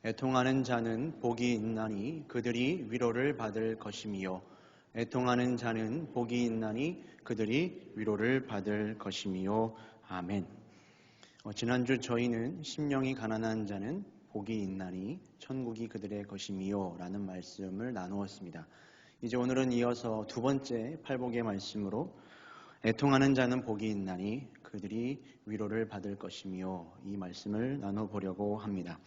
애통하는 자는 복이 있나니 그들이 위로를 받을 것이며 애통하는 자는 복이 있나니 그들이 위로를 받을 것이며 아멘. 지난주 저희는 심령이 가난한 자는 복이 있나니 천국이 그들의 것이며 라는 말씀을 나누었습니다. 이제 오늘은 이어서 두 번째 팔복의 말씀으로 애통하는 자는 복이 있나니 그들이 위로를 받을 것이며 이 말씀을 나눠보려고 합니다.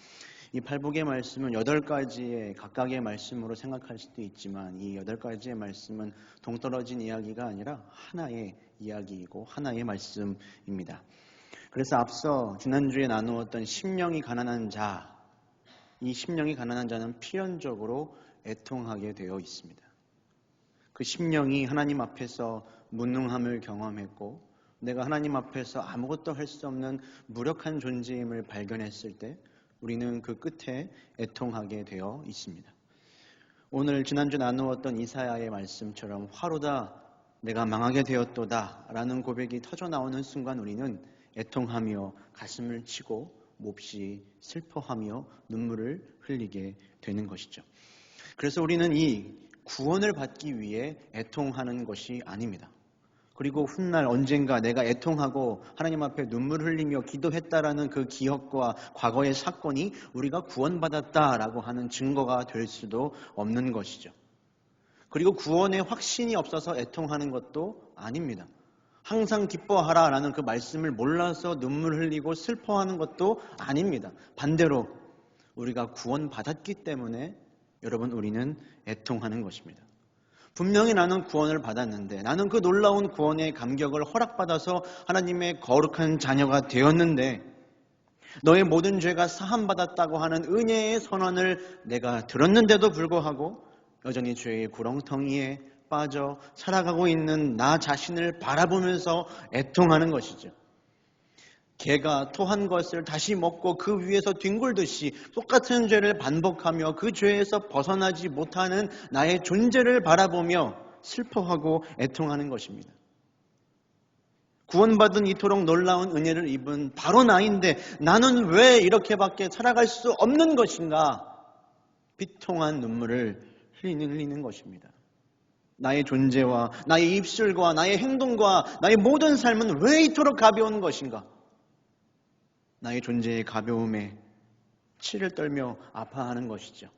이 팔복의 말씀은 8가지의 각각의 말씀으로 생각할 수도 있지만 이 8가지의 말씀은 동떨어진 이야기가 아니라 하나의 이야기이고 하나의 말씀입니다. 그래서 앞서 지난주에 나누었던 심령이 가난한 자, 이 심령이 가난한 자는 필연적으로 애통하게 되어 있습니다. 그 심령이 하나님 앞에서 무능함을 경험했고 내가 하나님 앞에서 아무것도 할 수 없는 무력한 존재임을 발견했을 때 우리는 그 끝에 애통하게 되어 있습니다. 오늘 지난주 나누었던 이사야의 말씀처럼 화로다 내가 망하게 되었도다 라는 고백이 터져나오는 순간 우리는 애통하며 가슴을 치고 몹시 슬퍼하며 눈물을 흘리게 되는 것이죠. 그래서 우리는 이 구원을 받기 위해 애통하는 것이 아닙니다. 그리고 훗날 언젠가 내가 애통하고 하나님 앞에 눈물을 흘리며 기도했다라는 그 기억과 과거의 사건이 우리가 구원받았다라고 하는 증거가 될 수도 없는 것이죠. 그리고 구원의 확신이 없어서 애통하는 것도 아닙니다. 항상 기뻐하라라는 그 말씀을 몰라서 눈물 흘리고 슬퍼하는 것도 아닙니다. 반대로 우리가 구원받았기 때문에 여러분 우리는 애통하는 것입니다. 분명히 나는 구원을 받았는데 나는 그 놀라운 구원의 감격을 허락받아서 하나님의 거룩한 자녀가 되었는데 너의 모든 죄가 사함받았다고 하는 은혜의 선언을 내가 들었는데도 불구하고 여전히 죄의 구렁텅이에 빠져 살아가고 있는 나 자신을 바라보면서 애통하는 것이죠. 개가 토한 것을 다시 먹고 그 위에서 뒹굴듯이 똑같은 죄를 반복하며 그 죄에서 벗어나지 못하는 나의 존재를 바라보며 슬퍼하고 애통하는 것입니다. 구원받은 이토록 놀라운 은혜를 입은 바로 나인데 나는 왜 이렇게밖에 살아갈 수 없는 것인가? 비통한 눈물을 흘리는 것입니다. 나의 존재와 나의 입술과 나의 행동과 나의 모든 삶은 왜 이토록 가벼운 것인가? 나의 존재의 가벼움에 치를 떨며 아파하는 것이죠.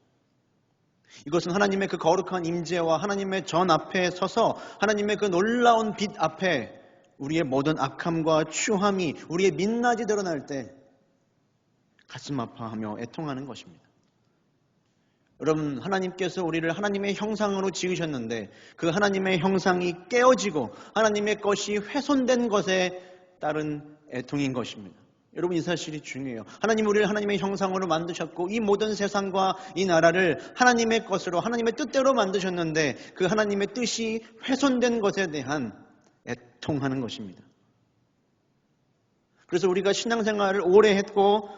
이것은 하나님의 그 거룩한 임재와 하나님의 전 앞에 서서 하나님의 그 놀라운 빛 앞에 우리의 모든 악함과 추함이 우리의 민낯이 드러날 때 가슴 아파하며 애통하는 것입니다. 여러분, 하나님께서 우리를 하나님의 형상으로 지으셨는데 그 하나님의 형상이 깨어지고 하나님의 것이 훼손된 것에 따른 애통인 것입니다. 여러분, 이 사실이 중요해요. 하나님 우리를 하나님의 형상으로 만드셨고 이 모든 세상과 이 나라를 하나님의 것으로 하나님의 뜻대로 만드셨는데 그 하나님의 뜻이 훼손된 것에 대한 애통하는 것입니다. 그래서 우리가 신앙생활을 오래 했고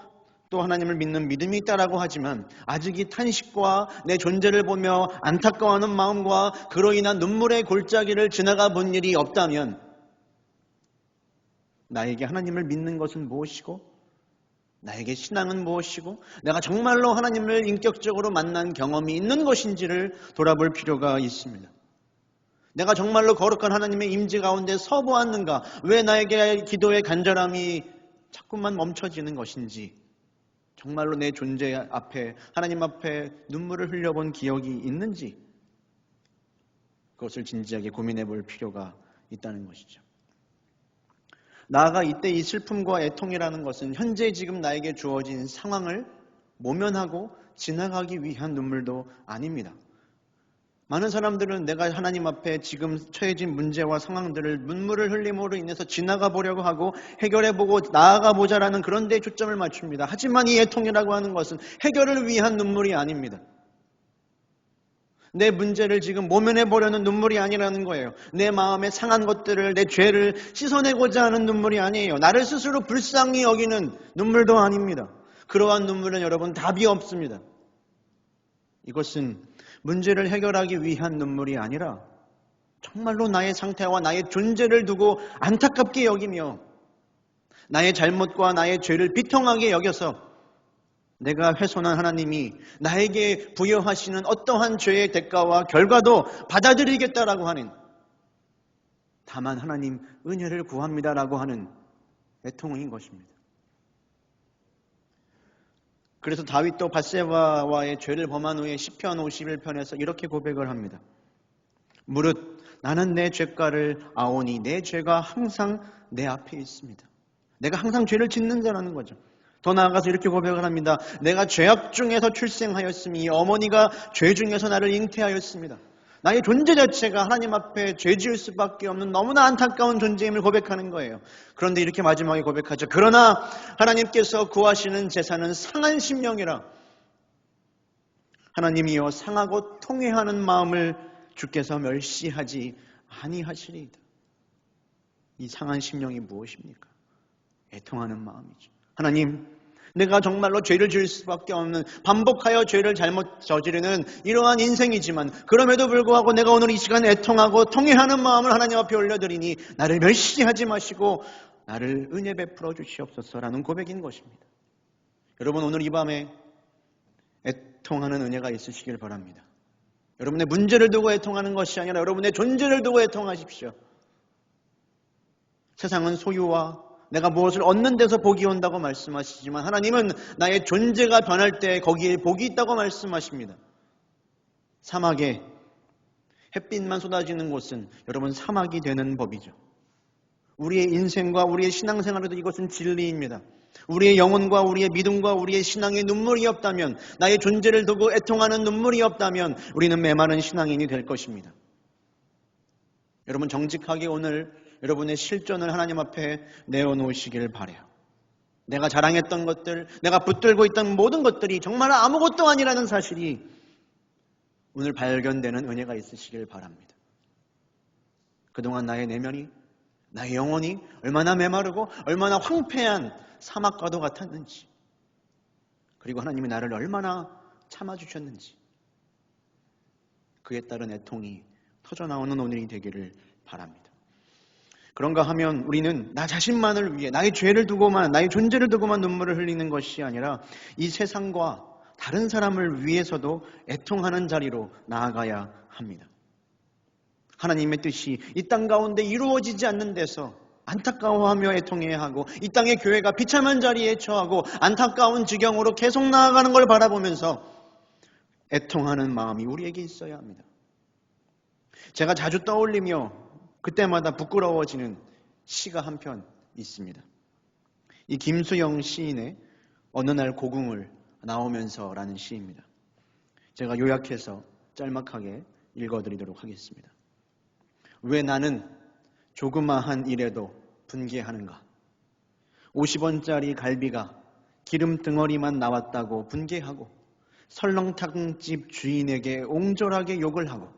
또 하나님을 믿는 믿음이 있다라고 하지만 아직 이 탄식과 내 존재를 보며 안타까워하는 마음과 그로 인한 눈물의 골짜기를 지나가 본 일이 없다면 나에게 하나님을 믿는 것은 무엇이고 나에게 신앙은 무엇이고 내가 정말로 하나님을 인격적으로 만난 경험이 있는 것인지를 돌아볼 필요가 있습니다. 내가 정말로 거룩한 하나님의 임재 가운데 서보았는가? 왜 나에게 기도의 간절함이 자꾸만 멈춰지는 것인지 정말로 내 존재 앞에 하나님 앞에 눈물을 흘려본 기억이 있는지 그것을 진지하게 고민해 볼 필요가 있다는 것이죠. 나아가 이때 이 슬픔과 애통이라는 것은 현재 지금 나에게 주어진 상황을 모면하고 지나가기 위한 눈물도 아닙니다. 많은 사람들은 내가 하나님 앞에 지금 처해진 문제와 상황들을 눈물을 흘림으로 인해서 지나가 보려고 하고 해결해보고 나아가 보자라는 그런 데에 초점을 맞춥니다. 하지만 이 애통이라고 하는 것은 해결을 위한 눈물이 아닙니다. 내 문제를 지금 모면해보려는 눈물이 아니라는 거예요. 내 마음에 상한 것들을, 내 죄를 씻어내고자 하는 눈물이 아니에요. 나를 스스로 불쌍히 여기는 눈물도 아닙니다. 그러한 눈물은 여러분 답이 없습니다. 이것은 문제를 해결하기 위한 눈물이 아니라 정말로 나의 상태와 나의 존재를 두고 안타깝게 여기며 나의 잘못과 나의 죄를 비통하게 여겨서 내가 훼손한 하나님이 나에게 부여하시는 어떠한 죄의 대가와 결과도 받아들이겠다라고 하는, 다만 하나님 은혜를 구합니다라고 하는 애통인 것입니다. 그래서 다윗도 밧세바와의 죄를 범한 후에 시편 51편에서 이렇게 고백을 합니다. 무릇 나는 내 죄가를 아오니 내 죄가 항상 내 앞에 있습니다. 내가 항상 죄를 짓는 자라는 거죠. 더 나아가서 이렇게 고백을 합니다. 내가 죄악 중에서 출생하였으니 어머니가 죄 중에서 나를 잉태하였습니다. 나의 존재 자체가 하나님 앞에 죄 지을 수밖에 없는 너무나 안타까운 존재임을 고백하는 거예요. 그런데 이렇게 마지막에 고백하죠. 그러나 하나님께서 구하시는 제사는 상한 심령이라. 하나님이여 상하고 통회하는 마음을 주께서 멸시하지 아니하시리이다. 이 상한 심령이 무엇입니까? 애통하는 마음이죠. 하나님, 내가 정말로 죄를 지을 수밖에 없는, 반복하여 죄를 잘못 저지르는 이러한 인생이지만 그럼에도 불구하고 내가 오늘 이 시간 애통하고 통회하는 마음을 하나님 앞에 올려드리니 나를 멸시하지 마시고 나를 은혜 베풀어 주시옵소서라는 고백인 것입니다. 여러분, 오늘 이 밤에 애통하는 은혜가 있으시길 바랍니다. 여러분의 문제를 두고 애통하는 것이 아니라 여러분의 존재를 두고 애통하십시오. 세상은 소유와 내가 무엇을 얻는 데서 복이 온다고 말씀하시지만 하나님은 나의 존재가 변할 때 거기에 복이 있다고 말씀하십니다. 사막에 햇빛만 쏟아지는 곳은 여러분 사막이 되는 법이죠. 우리의 인생과 우리의 신앙생활에도 이것은 진리입니다. 우리의 영혼과 우리의 믿음과 우리의 신앙에 눈물이 없다면, 나의 존재를 두고 애통하는 눈물이 없다면 우리는 메마른 신앙인이 될 것입니다. 여러분, 정직하게 오늘 여러분의 실존을 하나님 앞에 내어놓으시길 바라요. 내가 자랑했던 것들, 내가 붙들고 있던 모든 것들이 정말 아무것도 아니라는 사실이 오늘 발견되는 은혜가 있으시길 바랍니다. 그동안 나의 내면이, 나의 영혼이 얼마나 메마르고 얼마나 황폐한 사막과도 같았는지, 그리고 하나님이 나를 얼마나 참아주셨는지, 그에 따른 애통이 터져나오는 오늘이 되기를 바랍니다. 그런가 하면 우리는 나 자신만을 위해, 나의 죄를 두고만, 나의 존재를 두고만 눈물을 흘리는 것이 아니라 이 세상과 다른 사람을 위해서도 애통하는 자리로 나아가야 합니다. 하나님의 뜻이 이 땅 가운데 이루어지지 않는 데서 안타까워하며 애통해야 하고, 이 땅의 교회가 비참한 자리에 처하고 안타까운 지경으로 계속 나아가는 걸 바라보면서 애통하는 마음이 우리에게 있어야 합니다. 제가 자주 떠올리며 그때마다 부끄러워지는 시가 한 편 있습니다. 이 김수영 시인의 어느 날 고궁을 나오면서라는 시입니다. 제가 요약해서 짤막하게 읽어드리도록 하겠습니다. 왜 나는 조그마한 일에도 분개하는가? 50원짜리 갈비가 기름 덩어리만 나왔다고 분개하고, 설렁탕집 주인에게 옹졸하게 욕을 하고,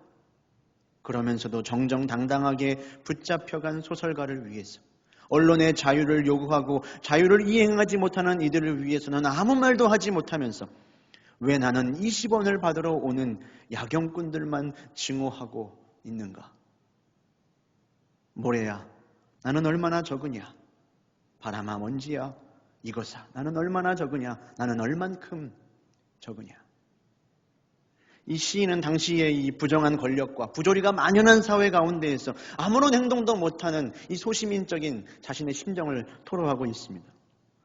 그러면서도 정정당당하게 붙잡혀간 소설가를 위해서, 언론의 자유를 요구하고 자유를 이행하지 못하는 이들을 위해서는 아무 말도 하지 못하면서 왜 나는 20원을 받으러 오는 야경꾼들만 증오하고 있는가? 모래야, 나는 얼마나 적으냐? 바람아, 먼지야, 이것아, 나는 얼마나 적으냐? 나는 얼만큼 적으냐? 이 시인은 당시의 이 부정한 권력과 부조리가 만연한 사회 가운데에서 아무런 행동도 못하는 이 소시민적인 자신의 심정을 토로하고 있습니다.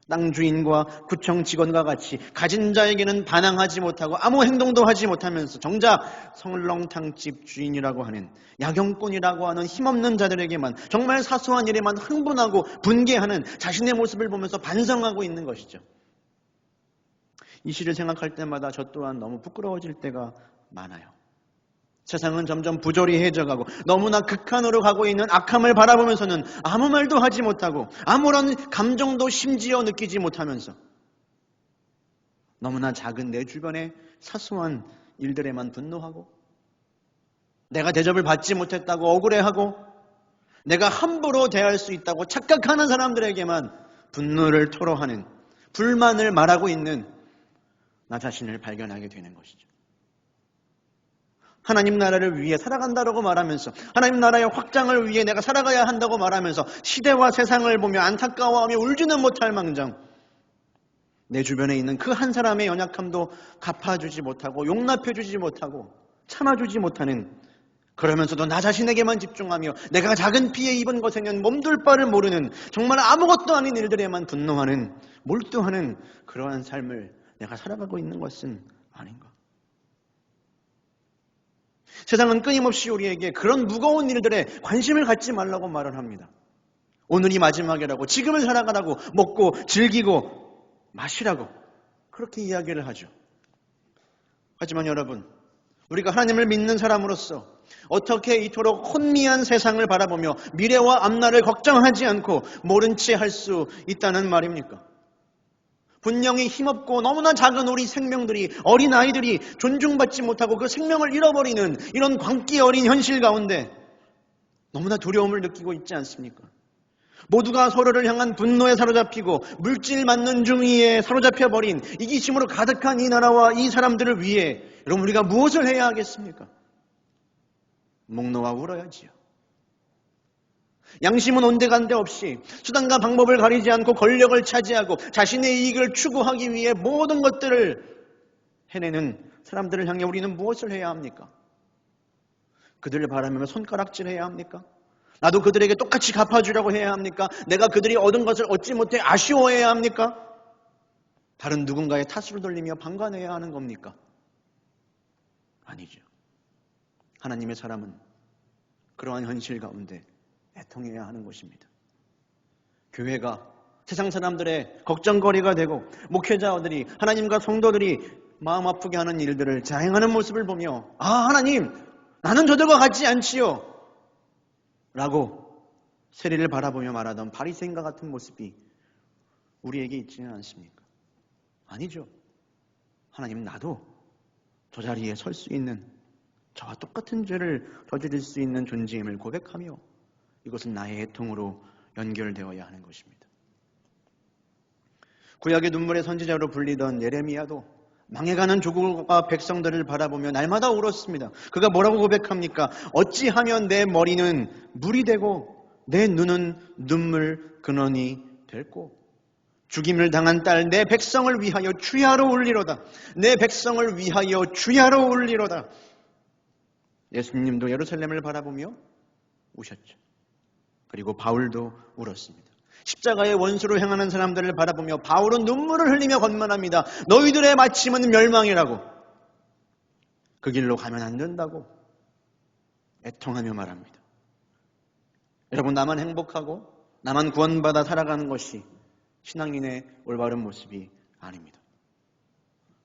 땅 주인과 구청 직원과 같이 가진 자에게는 반항하지 못하고 아무 행동도 하지 못하면서 정작 설렁탕집 주인이라고 하는, 야경꾼이라고 하는 힘없는 자들에게만, 정말 사소한 일에만 흥분하고 분개하는 자신의 모습을 보면서 반성하고 있는 것이죠. 이 시를 생각할 때마다 저 또한 너무 부끄러워질 때가 많아요. 세상은 점점 부조리해져가고 너무나 극한으로 가고 있는 악함을 바라보면서는 아무 말도 하지 못하고 아무런 감정도 심지어 느끼지 못하면서 너무나 작은 내 주변의 사소한 일들에만 분노하고, 내가 대접을 받지 못했다고 억울해하고, 내가 함부로 대할 수 있다고 착각하는 사람들에게만 분노를 토로하는, 불만을 말하고 있는 나 자신을 발견하게 되는 것이죠. 하나님 나라를 위해 살아간다고 말하면서, 하나님 나라의 확장을 위해 내가 살아가야 한다고 말하면서 시대와 세상을 보며 안타까워하며 울지는 못할 망정, 내 주변에 있는 그 한 사람의 연약함도 갚아주지 못하고 용납해주지 못하고 참아주지 못하는, 그러면서도 나 자신에게만 집중하며 내가 작은 피해 입은 것에는 몸둘 바를 모르는, 정말 아무것도 아닌 일들에만 분노하는, 몰두하는 그러한 삶을 내가 살아가고 있는 것은 아닌가? 세상은 끊임없이 우리에게 그런 무거운 일들에 관심을 갖지 말라고 말을 합니다. 오늘이 마지막이라고, 지금을 살아가라고, 먹고 즐기고 마시라고 그렇게 이야기를 하죠. 하지만 여러분, 우리가 하나님을 믿는 사람으로서 어떻게 이토록 혼미한 세상을 바라보며 미래와 앞날을 걱정하지 않고 모른 채 할 수 있다는 말입니까? 분명히 힘없고 너무나 작은 우리 생명들이, 어린아이들이 존중받지 못하고 그 생명을 잃어버리는 이런 광기 어린 현실 가운데 너무나 두려움을 느끼고 있지 않습니까? 모두가 서로를 향한 분노에 사로잡히고 물질 맞는 중의에 사로잡혀버린 이기심으로 가득한 이 나라와 이 사람들을 위해 여러분, 우리가 무엇을 해야 하겠습니까? 목 놓아 울어야지요. 양심은 온데간데 없이 수단과 방법을 가리지 않고 권력을 차지하고 자신의 이익을 추구하기 위해 모든 것들을 해내는 사람들을 향해 우리는 무엇을 해야 합니까? 그들을 바라보며 손가락질해야 합니까? 나도 그들에게 똑같이 갚아주려고 해야 합니까? 내가 그들이 얻은 것을 얻지 못해 아쉬워해야 합니까? 다른 누군가의 탓으로 돌리며 방관해야 하는 겁니까? 아니죠. 하나님의 사람은 그러한 현실 가운데 애통해야 하는 것입니다. 교회가 세상 사람들의 걱정거리가 되고 목회자들이, 하나님과 성도들이 마음 아프게 하는 일들을 자행하는 모습을 보며 하나님, 나는 저들과 같지 않지요 라고 세리를 바라보며 말하던 바리새인과 같은 모습이 우리에게 있지는 않습니까? 아니죠. 하나님, 나도 저 자리에 설 수 있는, 저와 똑같은 죄를 저지를 수 있는 존재임을 고백하며 이것은 나의 애통으로 연결되어야 하는 것입니다. 구약의 눈물의 선지자로 불리던 예레미야도 망해가는 조국과 백성들을 바라보며 날마다 울었습니다. 그가 뭐라고 고백합니까? 어찌하면 내 머리는 물이 되고 내 눈은 눈물 근원이 될꼬. 죽임을 당한 딸 내 백성을 위하여 주야로 울리로다. 내 백성을 위하여 주야로 울리로다. 예수님도 예루살렘을 바라보며 우셨죠. 그리고 바울도 울었습니다. 십자가의 원수로 행하는 사람들을 바라보며 바울은 눈물을 흘리며 권면합니다. 너희들의 마침은 멸망이라고, 그 길로 가면 안 된다고 애통하며 말합니다. 여러분, 나만 행복하고 나만 구원받아 살아가는 것이 신앙인의 올바른 모습이 아닙니다.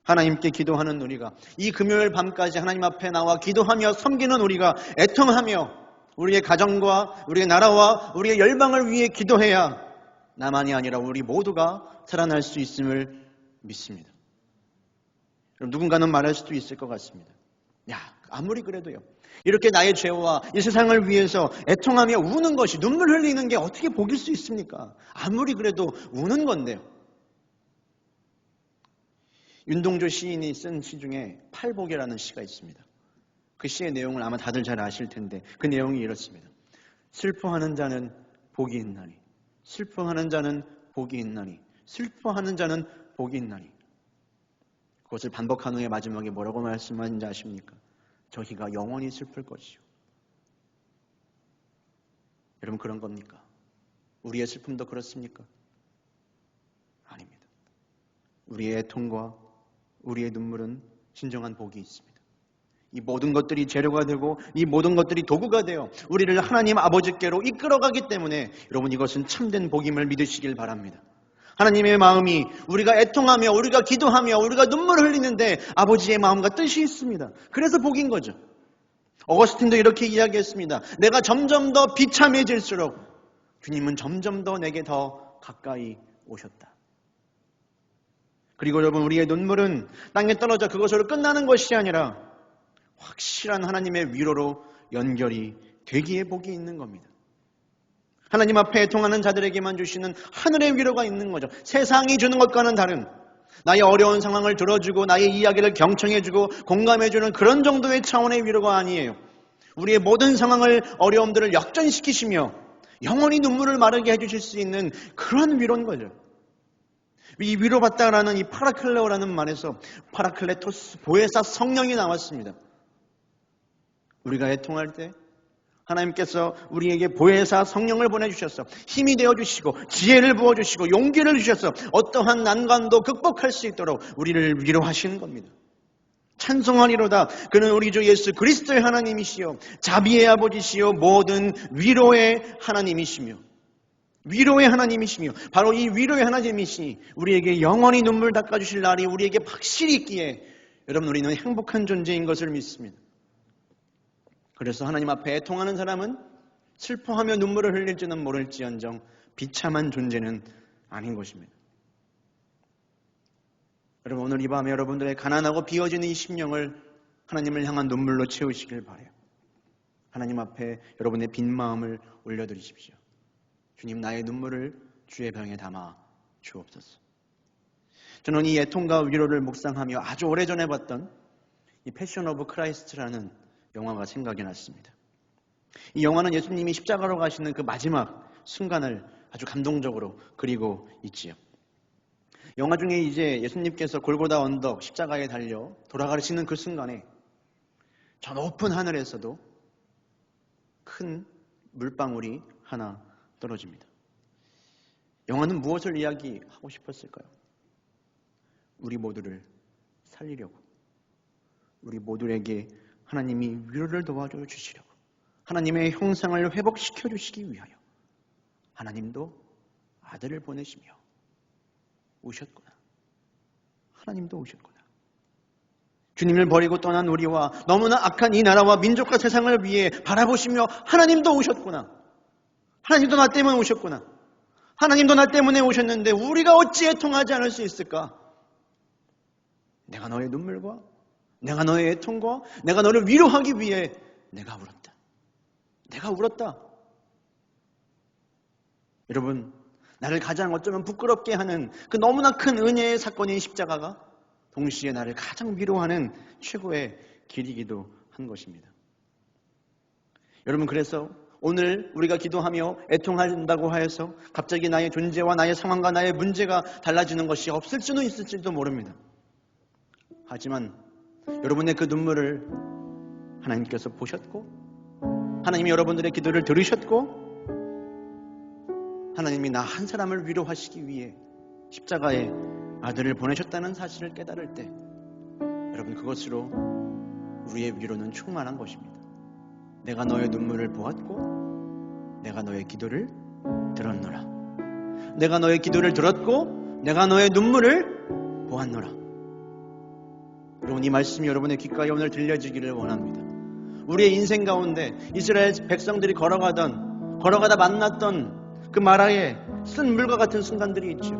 하나님께 기도하는 우리가, 이 금요일 밤까지 하나님 앞에 나와 기도하며 섬기는 우리가 애통하며 우리의 가정과 우리의 나라와 우리의 열방을 위해 기도해야 나만이 아니라 우리 모두가 살아날 수 있음을 믿습니다. 그럼 누군가는 말할 수도 있을 것 같습니다. 아무리 그래도요, 이렇게 나의 죄와 이 세상을 위해서 애통하며 우는 것이, 눈물 흘리는 게 어떻게 복일 수 있습니까? 아무리 그래도 우는 건데요. 윤동주 시인이 쓴 시 중에 팔복이라는 시가 있습니다. 그 시의 내용을 아마 다들 잘 아실 텐데 그 내용이 이렇습니다. 슬퍼하는 자는 복이 있나니, 슬퍼하는 자는 복이 있나니, 슬퍼하는 자는 복이 있나니. 그것을 반복한 후에 마지막에 뭐라고 말씀하는지 아십니까? 저희가 영원히 슬플 것이요. 여러분, 그런 겁니까? 우리의 슬픔도 그렇습니까? 아닙니다. 우리의 애통과 우리의 눈물은 진정한 복이 있습니다. 이 모든 것들이 재료가 되고 이 모든 것들이 도구가 되어 우리를 하나님 아버지께로 이끌어가기 때문에 여러분, 이것은 참된 복임을 믿으시길 바랍니다. 하나님의 마음이, 우리가 애통하며 우리가 기도하며 우리가 눈물을 흘리는데 아버지의 마음과 뜻이 있습니다. 그래서 복인 거죠. 어거스틴도 이렇게 이야기했습니다. 내가 점점 더 비참해질수록 주님은 점점 더 내게 더 가까이 오셨다. 그리고 여러분, 우리의 눈물은 땅에 떨어져 그것으로 끝나는 것이 아니라 확실한 하나님의 위로로 연결이 되기에 복이 있는 겁니다. 하나님 앞에 애통하는 자들에게만 주시는 하늘의 위로가 있는 거죠. 세상이 주는 것과는 다른, 나의 어려운 상황을 들어주고 나의 이야기를 경청해주고 공감해주는 그런 정도의 차원의 위로가 아니에요. 우리의 모든 상황을, 어려움들을 역전시키시며 영원히 눈물을 마르게 해주실 수 있는 그런 위로인 거죠. 이 위로받다라는 이 파라클레오라는 말에서 파라클레토스, 보혜사 성령이 나왔습니다. 우리가 애통할 때 하나님께서 우리에게 보혜사 성령을 보내주셔서 힘이 되어주시고 지혜를 부어주시고 용기를 주셔서 어떠한 난관도 극복할 수 있도록 우리를 위로하시는 겁니다. 찬송하리로다. 그는 우리 주 예수 그리스도의 하나님이시요 자비의 아버지시요 모든 위로의 하나님이시며 바로 이 위로의 하나님이시니 우리에게 영원히 눈물 닦아주실 날이 우리에게 확실히 있기에 여러분 우리는 행복한 존재인 것을 믿습니다. 그래서 하나님 앞에 애통하는 사람은 슬퍼하며 눈물을 흘릴지는 모를지언정 비참한 존재는 아닌 것입니다. 여러분 오늘 이 밤에 여러분들의 가난하고 비어지는 이 심령을 하나님을 향한 눈물로 채우시길 바라요. 하나님 앞에 여러분의 빈 마음을 올려드리십시오. 주님, 나의 눈물을 주의 병에 담아 주옵소서. 저는 이 애통과 위로를 묵상하며 아주 오래전에 봤던 이 패션 오브 크라이스트라는 영화가 생각이 났습니다. 이 영화는 예수님이 십자가로 가시는 그 마지막 순간을 아주 감동적으로 그리고 있지요. 영화 중에 이제 예수님께서 골고다 언덕 십자가에 달려 돌아가시는 그 순간에 저 높은 하늘에서도 큰 물방울이 하나 떨어집니다. 영화는 무엇을 이야기하고 싶었을까요? 우리 모두를 살리려고, 우리 모두에게 하나님이 위로를 도와줘 주시려고, 하나님의 형상을 회복시켜 주시기 위하여 하나님도 아들을 보내시며 오셨구나. 하나님도 오셨구나. 주님을 버리고 떠난 우리와 너무나 악한 이 나라와 민족과 세상을 위해 바라보시며 하나님도 오셨구나. 하나님도 나 때문에 오셨구나. 하나님도 나 때문에 오셨는데 우리가 어찌 애통하지 않을 수 있을까? 내가 너의 눈물과 내가 너의 애통과 내가 너를 위로하기 위해 내가 울었다. 내가 울었다. 여러분, 나를 가장 어쩌면 부끄럽게 하는 그 너무나 큰 은혜의 사건인 십자가가 동시에 나를 가장 위로하는 최고의 길이기도 한 것입니다. 여러분, 그래서 오늘 우리가 기도하며 애통한다고 하여서 갑자기 나의 존재와 나의 상황과 나의 문제가 달라지는 것이 없을 수는 있을지도 모릅니다. 하지만 여러분의 그 눈물을 하나님께서 보셨고 하나님이 여러분들의 기도를 들으셨고 하나님이 나 한 사람을 위로하시기 위해 십자가에 아들을 보내셨다는 사실을 깨달을 때 여러분 그것으로 우리의 위로는 충만한 것입니다. 내가 너의 눈물을 보았고 내가 너의 기도를 들었노라. 내가 너의 기도를 들었고 내가 너의 눈물을 보았노라. 여러분 이 말씀이 여러분의 귓가에 오늘 들려지기를 원합니다. 우리의 인생 가운데 이스라엘 백성들이 걸어가다 만났던 그 마라에 쓴 물과 같은 순간들이 있죠.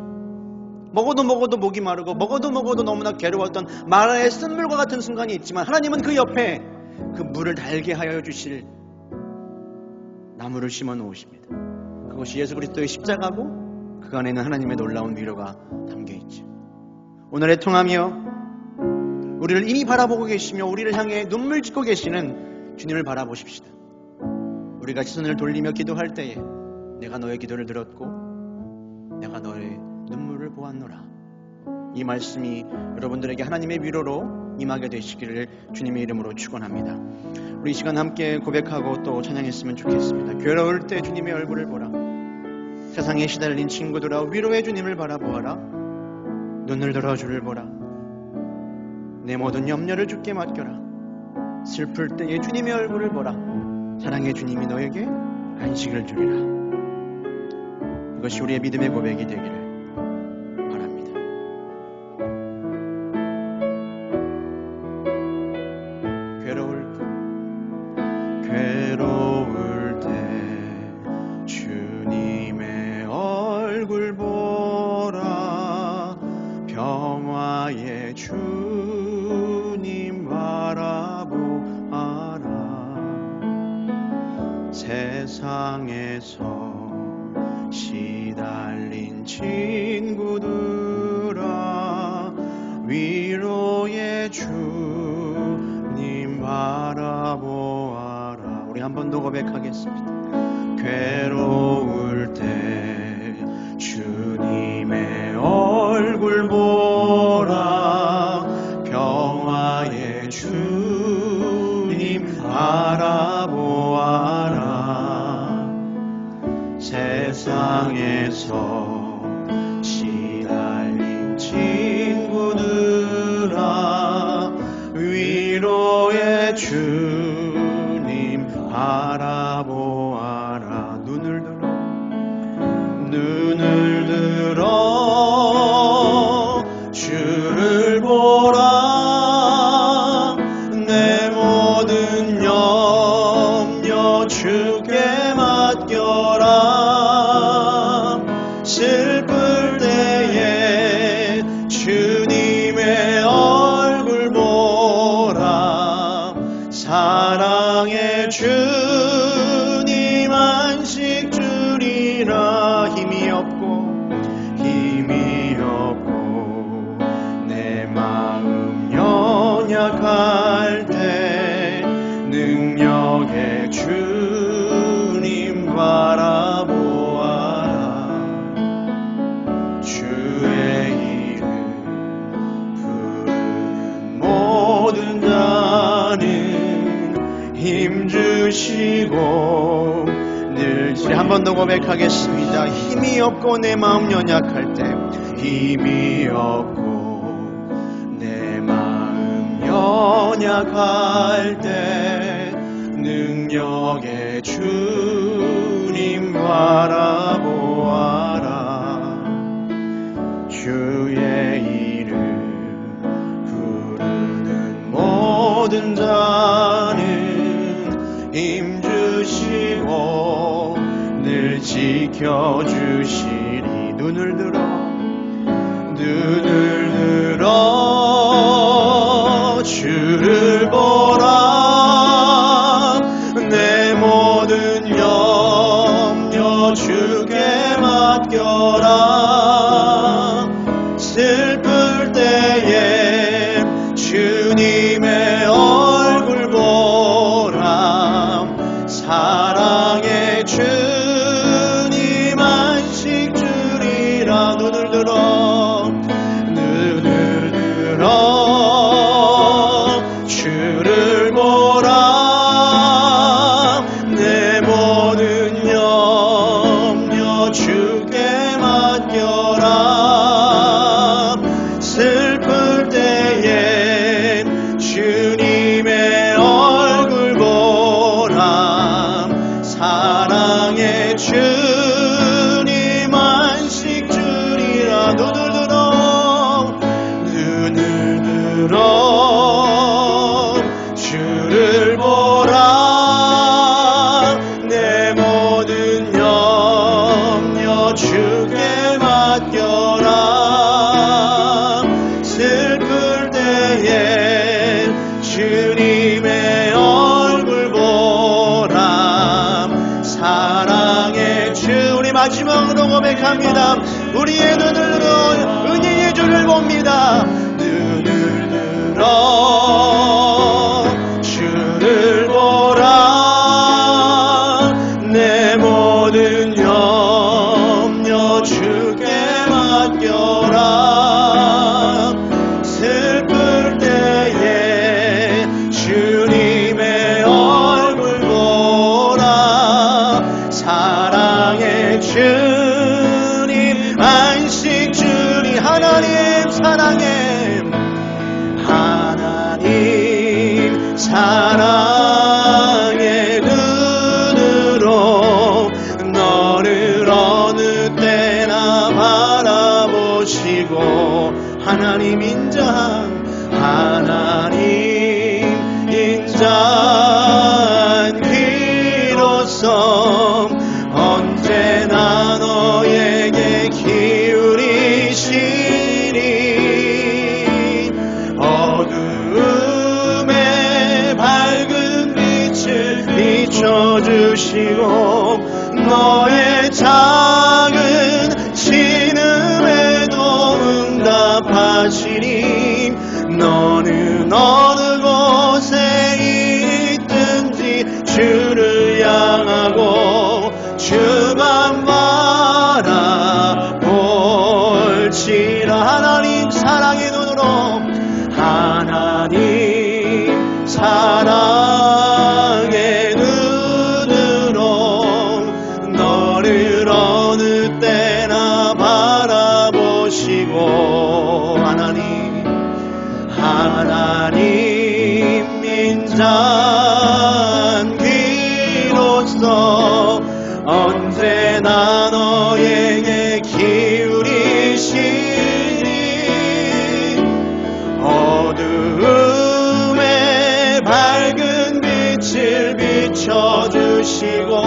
먹어도 목이 마르고 먹어도 너무나 괴로웠던 마라의 쓴 물과 같은 순간이 있지만 하나님은 그 옆에 그 물을 달게 하여 주실 나무를 심어 놓으십니다. 그것이 예수 그리스도의 십자가고 그 안에는 하나님의 놀라운 위로가 담겨 있죠. 오늘 애통하며 우리를 이미 바라보고 계시며 우리를 향해 눈물 짓고 계시는 주님을 바라보십시다. 우리가 시선을 돌리며 기도할 때에 내가 너의 기도를 들었고 내가 너의 눈물을 보았노라. 이 말씀이 여러분들에게 하나님의 위로로 임하게 되시기를 주님의 이름으로 축원합니다. 우리 이 시간 함께 고백하고 또 찬양했으면 좋겠습니다. 괴로울 때 주님의 얼굴을 보라. 세상에 시달린 친구들아 위로의 주님을 바라보아라. 눈을 들어 주를 보라. 내 모든 염려를 주께 맡겨라. 슬플 때에 주님의 얼굴을 보라. 사랑의 주님이 너에게 안식을 주리라. 이것이 우리의 믿음의 고백이 되기를 바랍니다. 괴로울 때 주님의 얼굴 보라. 평화의 주님 바라보아라. 세상에서 시달린 친구들아 위로의 주님 바라보아라. 우리 한 번 더 고백하겠습니다. 괴로울 때 주님의 얼굴 나의 주님 바라보아라. 세상에서 시달린 친구들아 위로의 주님 바라보아라. 눈을 들어 주를 보라. 내 모든 염려 주께 맡겨라. 슬플 때에 주님의 얼굴 보라. 사랑의 주님 안식 주리라. 힘이 없고 내 마음 연약할 때 능력의 주님 바라보아라. 주의 이름 부르는 모든 자는 힘주시고 늘 한 번 더 고백하겠습니다. 힘이 없고 내 마음 연약할 때 힘이 없고 내 마음 연약할 때 능력의 주님 바라보아라. 주의 이름 부르는 모든 자는 힘주시고 늘 지켜주시리. 눈을 들어 주를 보라. 내 모든 염려 주께 맡겨라. 슬플 때에 주님의 얼굴 보라. 사랑의 주님 안식 주리라. 눈을 들어 주를 보라. 내 모든 염려 주께 맡겨라. 슬플 때에 주님의 얼굴 보라. 사랑의 주님 안식 주리라. 눈을 들어 주를 보라. 내 모든 염려 주께 맡겨라. 슬플 때에 주님의 얼굴 보라. 사랑의 주. 우리 마지막으로 고백합니다. 우리의 눈을 들어 은혜의 주를 봅니다. 눈을 들어 주를 보라. 내 모든 염려 주께 맡겨라. 슬플 때에 주님의 얼굴 보라. 사랑의 주님 안식 주리. 하나님 사랑의 눈으로 너를 어느 때나 바라보시고 하나님 인자한 귀로서 언제나 너에게 기울이시니 어두움에 밝은 빛을 비춰주시고 너의 작은 신음에도 응답하시니 너는 어느 곳에 있든지 주를 향하고 주만 바라볼지라. 하나님 사랑의 눈으로 하나님 사랑의 눈으로 너를 어느 때나 바라보시고 하나님 인자기로서 언제나 너에게 기울이시니 어두움에 밝은 빛을 비춰주시고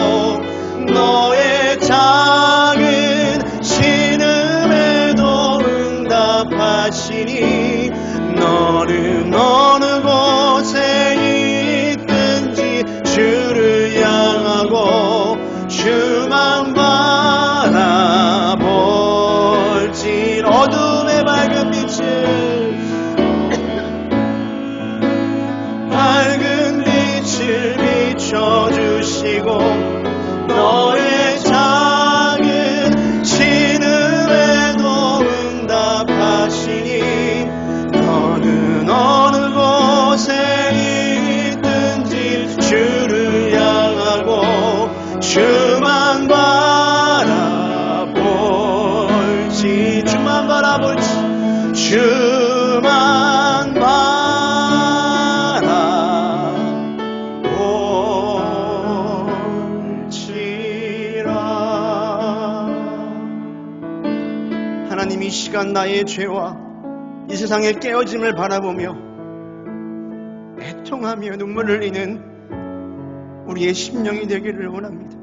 너의 작은 신음에도 응답하시니 너는 어느 곳에 있든지 주를 향하고 주만 바라볼지 어둠의 밝은 빛을 비춰주시고 너의 작은 신음에도 응답하시니 너는 어느 곳에 있든지 주를 향하고 주만 바라볼지 주만 하나님 이 시간 나의 죄와 이 세상의 깨어짐을 바라보며 애통하며 눈물을 흘리는 우리의 심령이 되기를 원합니다.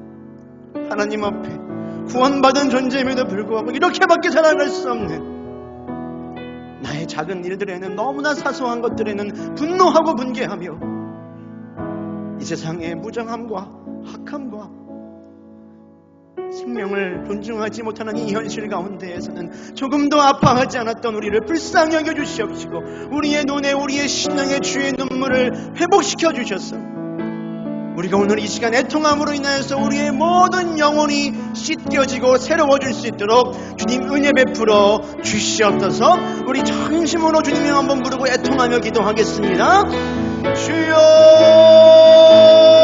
하나님 앞에 구원받은 존재임에도 불구하고 이렇게밖에 살아갈 수 없는 나의 작은 일들에는 너무나 사소한 것들에는 분노하고 분개하며 이 세상의 무정함과 악함과 생명을 존중하지 못하는 이 현실 가운데에서는 조금 더 아파하지 않았던 우리를 불쌍히 여겨주시옵시고 우리의 눈에 우리의 신앙의 주의 눈물을 회복시켜 주셔서 우리가 오늘 이 시간 애통함으로 인하여서 우리의 모든 영혼이 씻겨지고 새로워질 수 있도록 주님 은혜 베풀어 주시옵소서. 우리 전심으로 주님의 한번 부르고 애통하며 기도하겠습니다. 주여